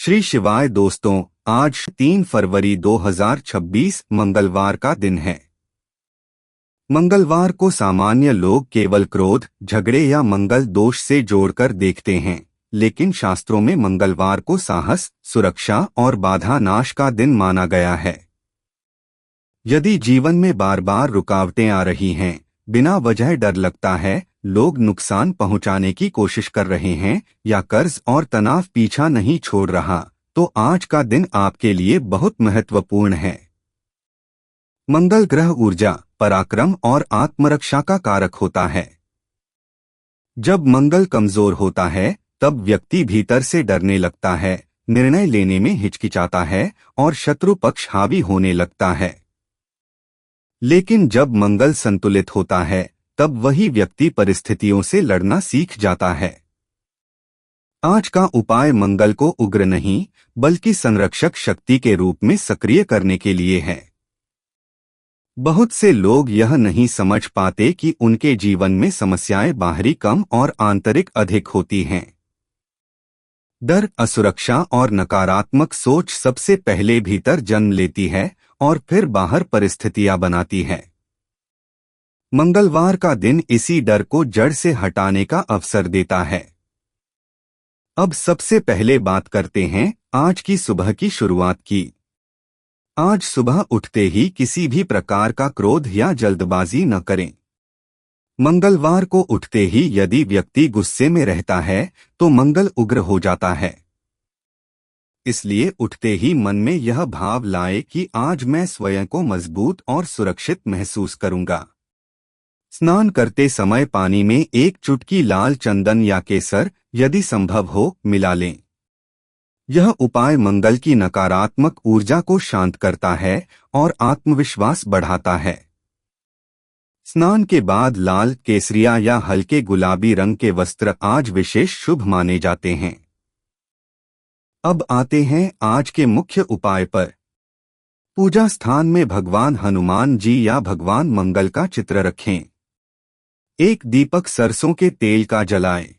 श्री शिवाय दोस्तों, आज 3 फरवरी 2026 मंगलवार का दिन है। मंगलवार को सामान्य लोग केवल क्रोध, झगड़े या मंगल दोष से जोड़कर देखते हैं, लेकिन शास्त्रों में मंगलवार को साहस, सुरक्षा और बाधा नाश का दिन माना गया है। यदि जीवन में बार बार रुकावटें आ रही हैं, बिना वजह डर लगता है, लोग नुकसान पहुंचाने की कोशिश कर रहे हैं या कर्ज और तनाव पीछा नहीं छोड़ रहा, तो आज का दिन आपके लिए बहुत महत्वपूर्ण है। मंगल ग्रह ऊर्जा, पराक्रम और आत्मरक्षा का कारक होता है। जब मंगल कमजोर होता है, तब व्यक्ति भीतर से डरने लगता है, निर्णय लेने में हिचकिचाता है और शत्रु पक्ष हावी होने लगता है। लेकिन जब मंगल संतुलित होता है, तब वही व्यक्ति परिस्थितियों से लड़ना सीख जाता है। आज का उपाय मंगल को उग्र नहीं, बल्कि संरक्षक शक्ति के रूप में सक्रिय करने के लिए है। बहुत से लोग यह नहीं समझ पाते कि उनके जीवन में समस्याएं बाहरी कम और आंतरिक अधिक होती हैं। डर, असुरक्षा और नकारात्मक सोच सबसे पहले भीतर जन्म लेती है और फिर बाहर परिस्थितियां बनाती है। मंगलवार का दिन इसी डर को जड़ से हटाने का अवसर देता है। अब सबसे पहले बात करते हैं आज की सुबह की शुरुआत की। आज सुबह उठते ही किसी भी प्रकार का क्रोध या जल्दबाजी न करें। मंगलवार को उठते ही यदि व्यक्ति गुस्से में रहता है, तो मंगल उग्र हो जाता है। इसलिए उठते ही मन में यह भाव लाए कि आज मैं स्वयं को मजबूत और सुरक्षित महसूस करूंगा। स्नान करते समय पानी में एक चुटकी लाल चंदन या केसर, यदि संभव हो, मिला लें। यह उपाय मंगल की नकारात्मक ऊर्जा को शांत करता है और आत्मविश्वास बढ़ाता है। स्नान के बाद लाल, केसरिया या हल्के गुलाबी रंग के वस्त्र आज विशेष शुभ माने जाते हैं। अब आते हैं आज के मुख्य उपाय पर। पूजा स्थान में भगवान हनुमान जी या भगवान मंगल का चित्र रखें। एक दीपक सरसों के तेल का जलाएं।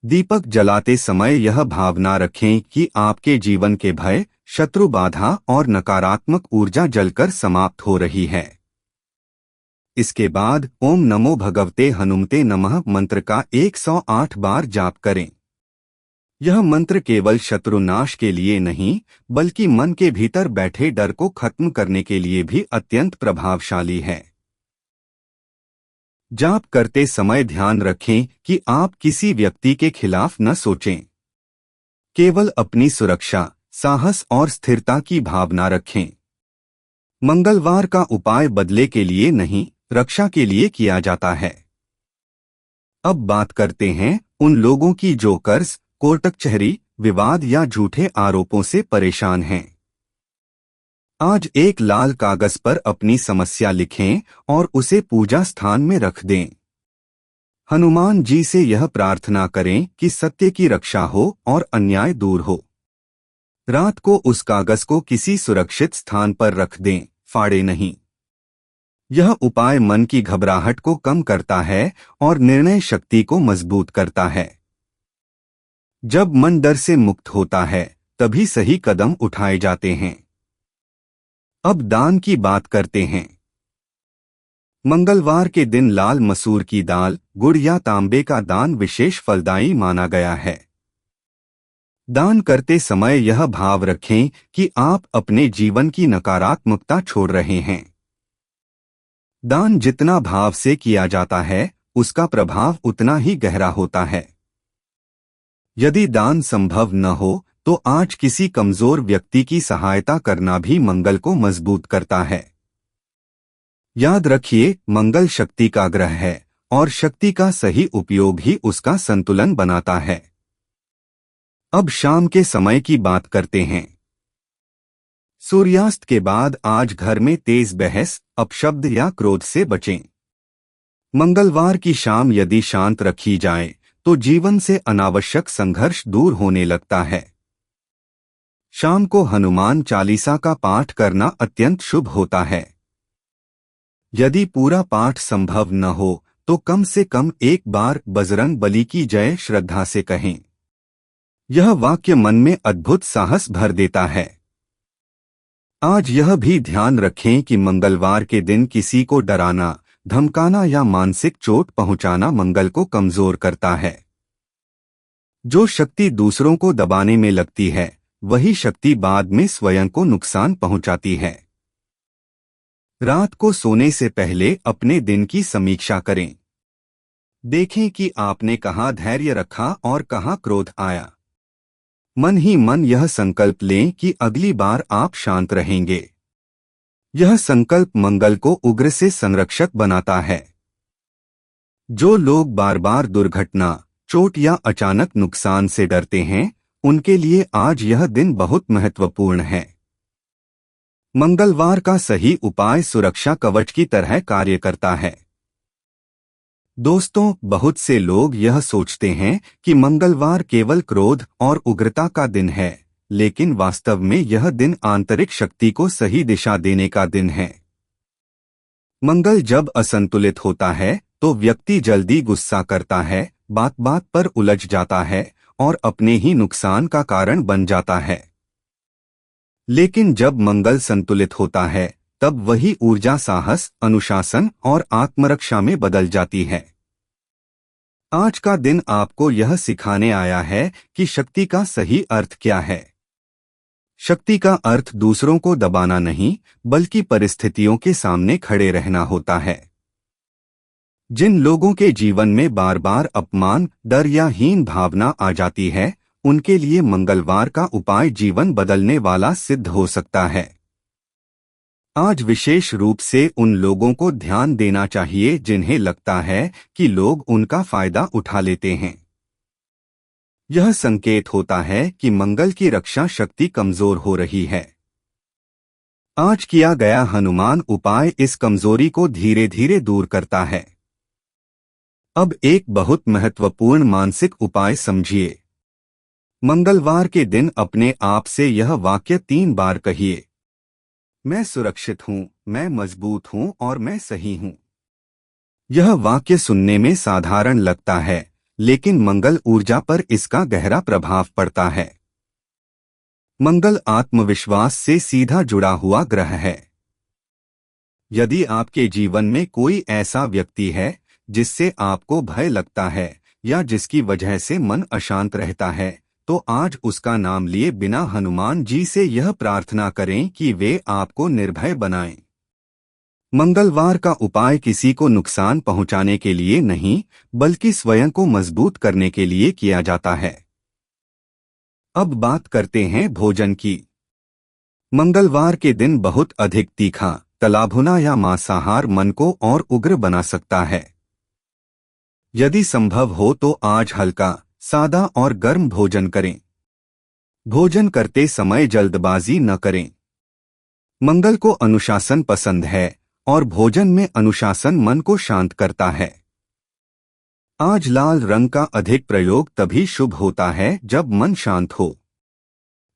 दीपक जलाते समय यह भावना रखें कि आपके जीवन के भय, शत्रु बाधा और नकारात्मक ऊर्जा जलकर समाप्त हो रही है। इसके बाद ओम नमो भगवते हनुमते नमः मंत्र का 108 बार जाप करें। यह मंत्र केवल शत्रुनाश के लिए नहीं, बल्कि मन के भीतर बैठे डर को खत्म करने के लिए भी अत्यंत प्रभावशाली है। जाप करते समय ध्यान रखें कि आप किसी व्यक्ति के खिलाफ न सोचें। केवल अपनी सुरक्षा, साहस और स्थिरता की भावना रखें। मंगलवार का उपाय बदले के लिए नहीं, रक्षा के लिए किया जाता है। अब बात करते हैं उन लोगों की जो कर्ज, कोर्ट कचहरी, विवाद या झूठे आरोपों से परेशान हैं। आज एक लाल कागज पर अपनी समस्या लिखें और उसे पूजा स्थान में रख दें। हनुमान जी से यह प्रार्थना करें कि सत्य की रक्षा हो और अन्याय दूर हो। रात को उस कागज को किसी सुरक्षित स्थान पर रख दें, फाड़े नहीं। यह उपाय मन की घबराहट को कम करता है और निर्णय शक्ति को मजबूत करता है। जब मन डर से मुक्त होता है, तभी सही कदम उठाए जाते हैं। अब दान की बात करते हैं। मंगलवार के दिन लाल मसूर की दाल, गुड़ या तांबे का दान विशेष फलदायी माना गया है। दान करते समय यह भाव रखें कि आप अपने जीवन की नकारात्मकता छोड़ रहे हैं। दान जितना भाव से किया जाता है, उसका प्रभाव उतना ही गहरा होता है। यदि दान संभव न हो, तो आज किसी कमजोर व्यक्ति की सहायता करना भी मंगल को मजबूत करता है। याद रखिए, मंगल शक्ति का ग्रह है और शक्ति का सही उपयोग ही उसका संतुलन बनाता है। अब शाम के समय की बात करते हैं। सूर्यास्त के बाद आज घर में तेज बहस, अपशब्द या क्रोध से बचें। मंगलवार की शाम यदि शांत रखी जाए, तो जीवन से अनावश्यक संघर्ष दूर होने लगता है। शाम को हनुमान चालीसा का पाठ करना अत्यंत शुभ होता है। यदि पूरा पाठ संभव न हो, तो कम से कम एक बार बजरंग बली की जय श्रद्धा से कहें। यह वाक्य मन में अद्भुत साहस भर देता है। आज यह भी ध्यान रखें कि मंगलवार के दिन किसी को डराना, धमकाना या मानसिक चोट पहुंचाना मंगल को कमजोर करता है। जो शक्ति दूसरों को दबाने में लगती है, वही शक्ति बाद में स्वयं को नुकसान पहुंचाती है। रात को सोने से पहले अपने दिन की समीक्षा करें। देखें कि आपने कहाँ धैर्य रखा और कहाँ क्रोध आया। मन ही मन यह संकल्प लें कि अगली बार आप शांत रहेंगे। यह संकल्प मंगल को उग्र से संरक्षक बनाता है। जो लोग बार बार दुर्घटना, चोट या अचानक नुकसान से डरते हैं, उनके लिए आज यह दिन बहुत महत्वपूर्ण है। मंगलवार का सही उपाय सुरक्षा कवच की तरह कार्य करता है। दोस्तों, बहुत से लोग यह सोचते हैं कि मंगलवार केवल क्रोध और उग्रता का दिन है, लेकिन वास्तव में यह दिन आंतरिक शक्ति को सही दिशा देने का दिन है। मंगल जब असंतुलित होता है तो व्यक्ति जल्दी गुस्सा करता है, बात बात पर उलझ जाता है और अपने ही नुकसान का कारण बन जाता है। लेकिन जब मंगल संतुलित होता है, तब वही ऊर्जा साहस, अनुशासन और आत्मरक्षा में बदल जाती है। आज का दिन आपको यह सिखाने आया है कि शक्ति का सही अर्थ क्या है। शक्ति का अर्थ दूसरों को दबाना नहीं, बल्कि परिस्थितियों के सामने खड़े रहना होता है। जिन लोगों के जीवन में बार बार अपमान, डर या हीन भावना आ जाती है, उनके लिए मंगलवार का उपाय जीवन बदलने वाला सिद्ध हो सकता है। आज विशेष रूप से उन लोगों को ध्यान देना चाहिए जिन्हें लगता है कि लोग उनका फायदा उठा लेते हैं। यह संकेत होता है कि मंगल की रक्षा शक्ति कमजोर हो रही है। आज किया गया हनुमान उपाय इस कमजोरी को धीरे धीरे दूर करता है। अब एक बहुत महत्वपूर्ण मानसिक उपाय समझिए। मंगलवार के दिन अपने आप से यह वाक्य 3 बार कहिए। मैं सुरक्षित हूँ, मैं मजबूत हूँ और मैं सही हूँ। यह वाक्य सुनने में साधारण लगता है, लेकिन मंगल ऊर्जा पर इसका गहरा प्रभाव पड़ता है। मंगल आत्मविश्वास से सीधा जुड़ा हुआ ग्रह है। यदि आपके जीवन में कोई ऐसा व्यक्ति है जिससे आपको भय लगता है या जिसकी वजह से मन अशांत रहता है, तो आज उसका नाम लिए बिना हनुमान जी से यह प्रार्थना करें कि वे आपको निर्भय बनाएं। मंगलवार का उपाय किसी को नुकसान पहुंचाने के लिए नहीं, बल्कि स्वयं को मजबूत करने के लिए किया जाता है। अब बात करते हैं भोजन की। मंगलवार के दिन बहुत अधिक तीखा, तला भुना या मांसाहार मन को और उग्र बना सकता है। यदि संभव हो तो आज हल्का, सादा और गर्म भोजन करें। भोजन करते समय जल्दबाजी न करें। मंगल को अनुशासन पसंद है और भोजन में अनुशासन मन को शांत करता है। आज लाल रंग का अधिक प्रयोग तभी शुभ होता है जब मन शांत हो।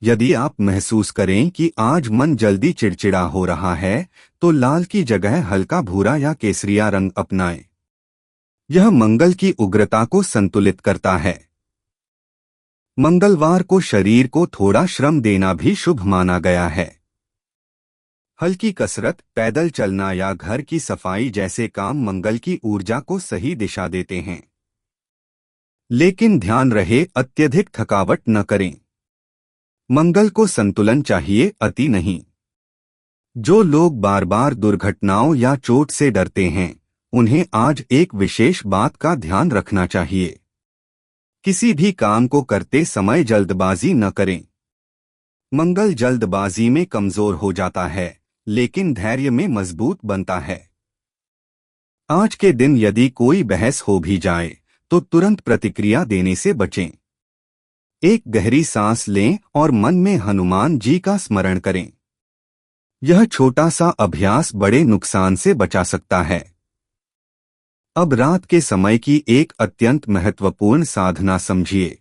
यदि आप महसूस करें कि आज मन जल्दी चिड़चिड़ा हो रहा है, तो लाल की जगह हल्का भूरा या केसरिया रंग अपनाएं। यह मंगल की उग्रता को संतुलित करता है। मंगलवार को शरीर को थोड़ा श्रम देना भी शुभ माना गया है। हल्की कसरत, पैदल चलना या घर की सफाई जैसे काम मंगल की ऊर्जा को सही दिशा देते हैं। लेकिन ध्यान रहे, अत्यधिक थकावट न करें। मंगल को संतुलन चाहिए, अति नहीं। जो लोग बार बार दुर्घटनाओं या चोट से डरते हैं, उन्हें आज एक विशेष बात का ध्यान रखना चाहिए। किसी भी काम को करते समय जल्दबाजी न करें। मंगल जल्दबाजी में कमजोर हो जाता है, लेकिन धैर्य में मजबूत बनता है। आज के दिन यदि कोई बहस हो भी जाए, तो तुरंत प्रतिक्रिया देने से बचें। एक गहरी सांस लें और मन में हनुमान जी का स्मरण करें। यह छोटा सा अभ्यास बड़े नुकसान से बचा सकता है। अब रात के समय की एक अत्यंत महत्वपूर्ण साधना समझिए।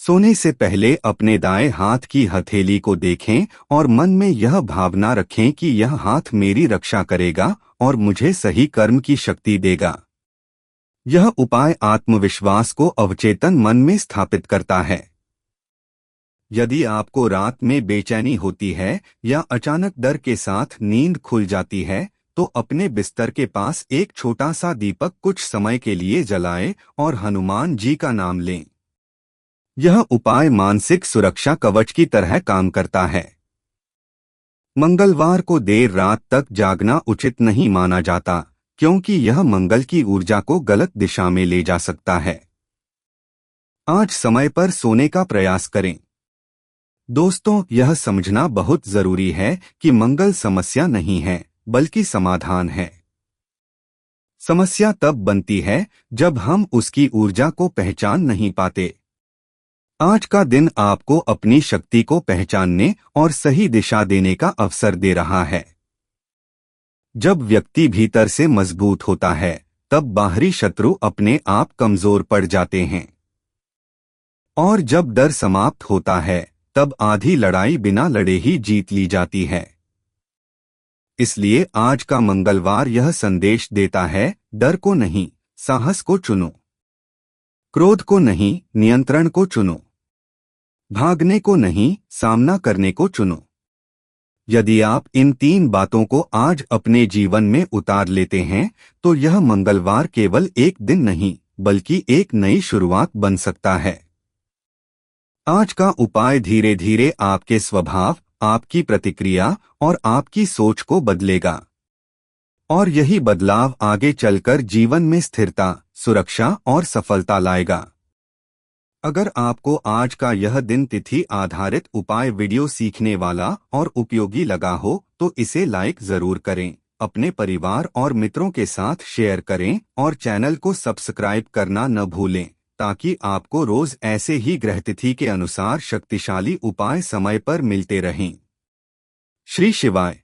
सोने से पहले अपने दाएं हाथ की हथेली को देखें और मन में यह भावना रखें कि यह हाथ मेरी रक्षा करेगा और मुझे सही कर्म की शक्ति देगा। यह उपाय आत्मविश्वास को अवचेतन मन में स्थापित करता है। यदि आपको रात में बेचैनी होती है या अचानक डर के साथ नींद खुल जाती है, तो अपने बिस्तर के पास एक छोटा सा दीपक कुछ समय के लिए जलाएं और हनुमान जी का नाम लें। यह उपाय मानसिक सुरक्षा कवच की तरह काम करता है। मंगलवार को देर रात तक जागना उचित नहीं माना जाता, क्योंकि यह मंगल की ऊर्जा को गलत दिशा में ले जा सकता है। आज समय पर सोने का प्रयास करें। दोस्तों, यह समझना बहुत जरूरी है कि मंगल समस्या नहीं है, बल्कि समाधान है। समस्या तब बनती है जब हम उसकी ऊर्जा को पहचान नहीं पाते। आज का दिन आपको अपनी शक्ति को पहचानने और सही दिशा देने का अवसर दे रहा है। जब व्यक्ति भीतर से मजबूत होता है, तब बाहरी शत्रु अपने आप कमजोर पड़ जाते हैं। और जब डर समाप्त होता है, तब आधी लड़ाई बिना लड़े ही जीत ली जाती है। इसलिए आज का मंगलवार यह संदेश देता है, डर को नहीं, साहस को चुनो। क्रोध को नहीं, नियंत्रण को चुनो। भागने को नहीं, सामना करने को चुनो। यदि आप इन 3 बातों को आज अपने जीवन में उतार लेते हैं, तो यह मंगलवार केवल एक दिन नहीं, बल्कि एक नई शुरुआत बन सकता है। आज का उपाय धीरे धीरे आपके स्वभाव, आपकी प्रतिक्रिया और आपकी सोच को बदलेगा। और यही बदलाव आगे चलकर जीवन में स्थिरता, सुरक्षा और सफलता लाएगा। अगर आपको आज का यह दिन तिथि आधारित उपाय वीडियो सीखने वाला और उपयोगी लगा हो, तो इसे लाइक जरूर करें, अपने परिवार और मित्रों के साथ शेयर करें और चैनल को सब्सक्राइब करना न भूलें, ताकि आपको रोज ऐसे ही ग्रहतिथि के अनुसार शक्तिशाली उपाय समय पर मिलते रहें। श्री शिवाय।